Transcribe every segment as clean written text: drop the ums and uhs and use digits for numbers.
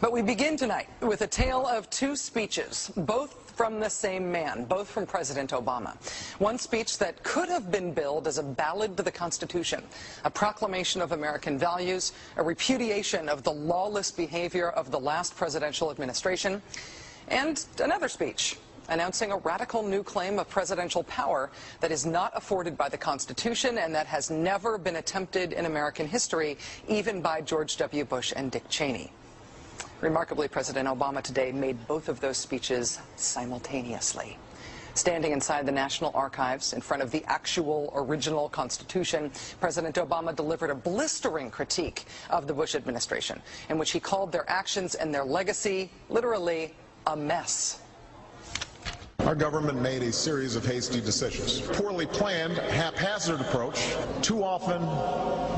But we begin tonight with a tale of two speeches, both from the same man, both from President Obama. One speech that could have been billed as a ballad to the Constitution, a proclamation of American values, a repudiation of the lawless behavior of the last presidential administration, and another speech announcing a radical new claim of presidential power that is not afforded by the Constitution and that has never been attempted in American history, even by George W. Bush and Dick Cheney. Remarkably, President Obama today made both of those speeches simultaneously. Standing inside the National Archives in front of the actual original Constitution, President Obama delivered a blistering critique of the Bush administration, in which he called their actions and their legacy literally a mess. Our government made a series of hasty decisions. Poorly planned, haphazard approach. Too often,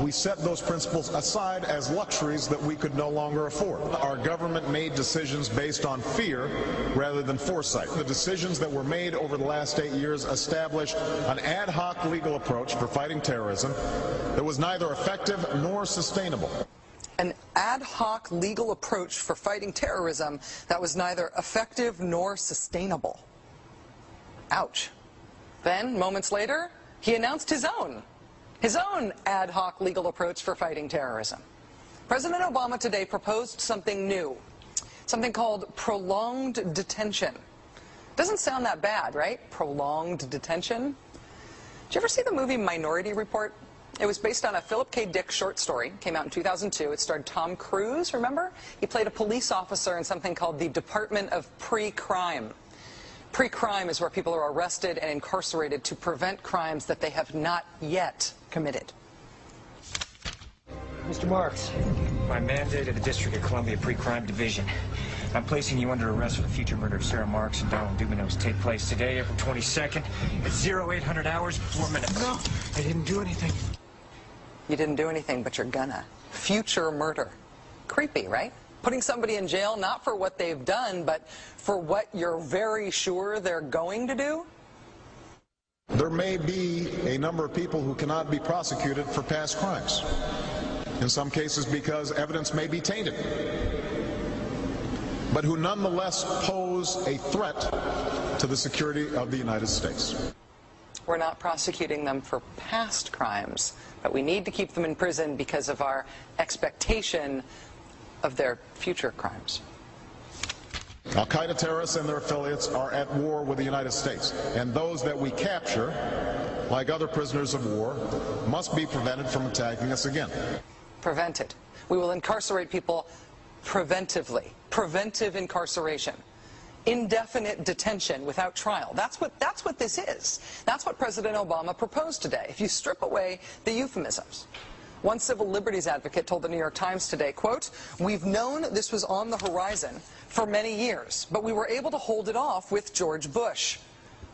we set those principles aside as luxuries that we could no longer afford. Our government made decisions based on fear rather than foresight. The decisions that were made over the last 8 years established an ad hoc legal approach for fighting terrorism that was neither effective nor sustainable. An ad hoc legal approach for fighting terrorism that was neither effective nor sustainable. Ouch. Then, moments later, he announced his own ad hoc legal approach for fighting terrorism. President Obama today proposed something new, something called prolonged detention. Doesn't sound that bad, right? Prolonged detention. Did you ever see the movie Minority Report? It was based on a Philip K. Dick short story. Came out in 2002. It starred Tom Cruise, remember? He played a police officer in something called the Department of Pre-Crime. Pre-crime is where people are arrested and incarcerated to prevent crimes that they have not yet committed. Mr. Marks. By mandate of the District of Columbia Pre-Crime Division, I'm placing you under arrest for the future murder of Sarah Marks and Donald Dubinos. Take place today, April 22nd, at 0800 hours, 4 minutes. No, I didn't do anything. You didn't do anything, but you're gonna. Future murder. Creepy, right? Putting somebody in jail not for what they've done, but for what you're very sure they're going to do? There may be a number of people who cannot be prosecuted for past crimes. In some cases because evidence may be tainted, but who nonetheless pose a threat to the security of the United States. We're not prosecuting them for past crimes, but we need to keep them in prison because of our expectation of their future crimes. Al-Qaeda terrorists and their affiliates are at war with the United States, and those that we capture, like other prisoners of war, must be prevented from attacking us again. Prevented. We will incarcerate people preventively. Preventive incarceration. Indefinite detention without trial. That's what this is. That's what President Obama proposed today, if you strip away the euphemisms. One civil liberties advocate told the New York Times today, quote, "We've known this was on the horizon for many years, but we were able to hold it off with George Bush.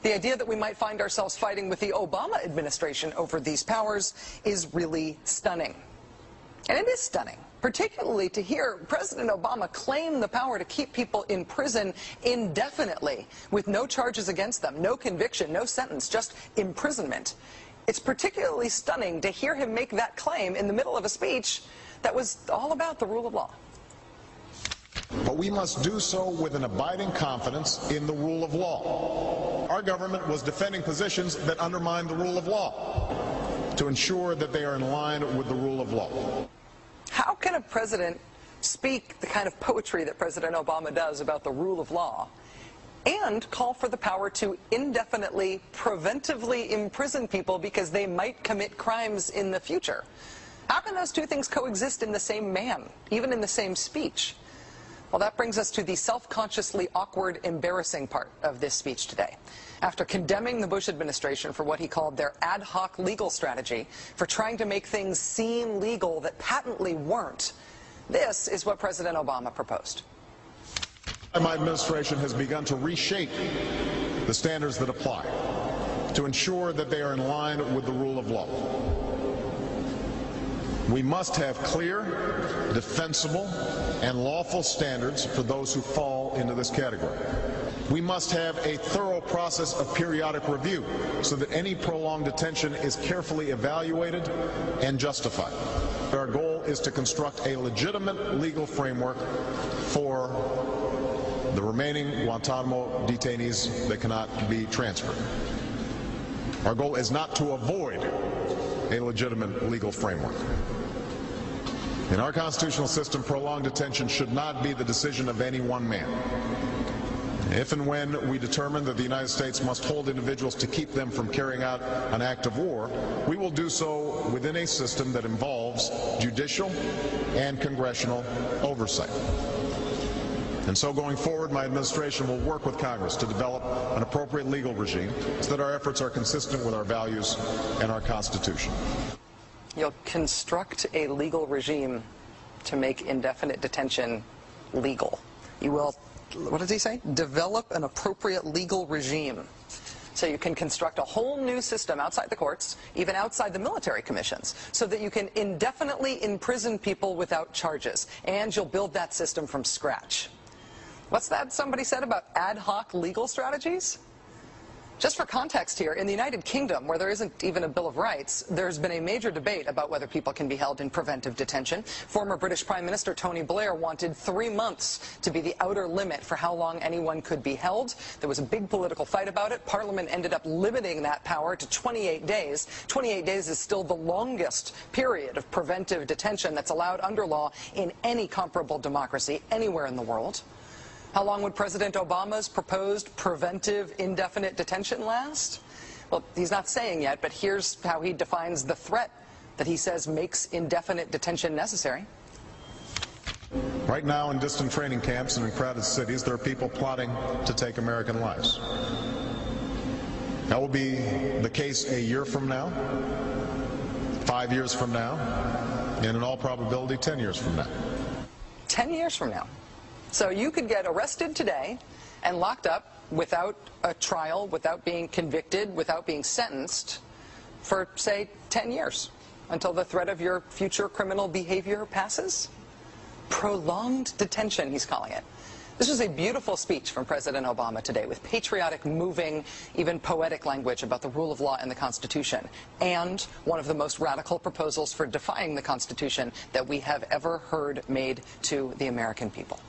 The idea that we might find ourselves fighting with the Obama administration over these powers is really stunning." And it is stunning, particularly to hear President Obama claim the power to keep people in prison indefinitely with no charges against them, no conviction, no sentence, just imprisonment. It's particularly stunning to hear him make that claim in the middle of a speech that was all about the rule of law. But we must do so with an abiding confidence in the rule of law. Our government was defending positions that undermine the rule of law to ensure that they are in line with the rule of law. How can a president speak the kind of poetry that President Obama does about the rule of law and call for the power to indefinitely, preventively imprison people because they might commit crimes in the future? How can those two things coexist in the same man, even in the same speech? Well, that brings us to the self-consciously awkward, embarrassing part of this speech today. After condemning the Bush administration for what he called their ad hoc legal strategy, for trying to make things seem legal that patently weren't, this is what President Obama proposed. My administration has begun to reshape the standards that apply to ensure that they are in line with the rule of law. We must have clear, defensible, and lawful standards for those who fall into this category. We must have a thorough process of periodic review so that any prolonged detention is carefully evaluated and justified. Our goal is to construct a legitimate legal framework for the remaining Guantanamo detainees that cannot be transferred. Our goal is not to avoid a legitimate legal framework. In our constitutional system, prolonged detention should not be the decision of any one man. If and when we determine that the United States must hold individuals to keep them from carrying out an act of war, we will do so within a system that involves judicial and congressional oversight. And so going forward, my administration will work with Congress to develop an appropriate legal regime so that our efforts are consistent with our values and our Constitution. You'll construct a legal regime to make indefinite detention legal. You will, what does he say? Develop an appropriate legal regime. So you can construct a whole new system outside the courts, even outside the military commissions, so that you can indefinitely imprison people without charges. And you'll build that system from scratch. What's that somebody said about ad hoc legal strategies? Just for context here, in the United Kingdom, where there isn't even a Bill of Rights, there's been a major debate about whether people can be held in preventive detention. Former British Prime Minister Tony Blair wanted 3 months to be the outer limit for how long anyone could be held. There was a big political fight about it. Parliament ended up limiting that power to 28 days. 28 days is still the longest period of preventive detention that's allowed under law in any comparable democracy anywhere in the world. How long would President Obama's proposed preventive indefinite detention last? Well, he's not saying yet, but here's how he defines the threat that he says makes indefinite detention necessary. Right now in distant training camps and in crowded cities, there are people plotting to take American lives. That will be the case a year from now, 5 years from now, and in all probability 10 years from now. 10 years from now. So you could get arrested today and locked up without a trial, without being convicted, without being sentenced for, say, 10 years until the threat of your future criminal behavior passes. Prolonged detention, he's calling it. This was a beautiful speech from President Obama today with patriotic, moving, even poetic language about the rule of law and the Constitution, and one of the most radical proposals for defying the Constitution that we have ever heard made to the American people.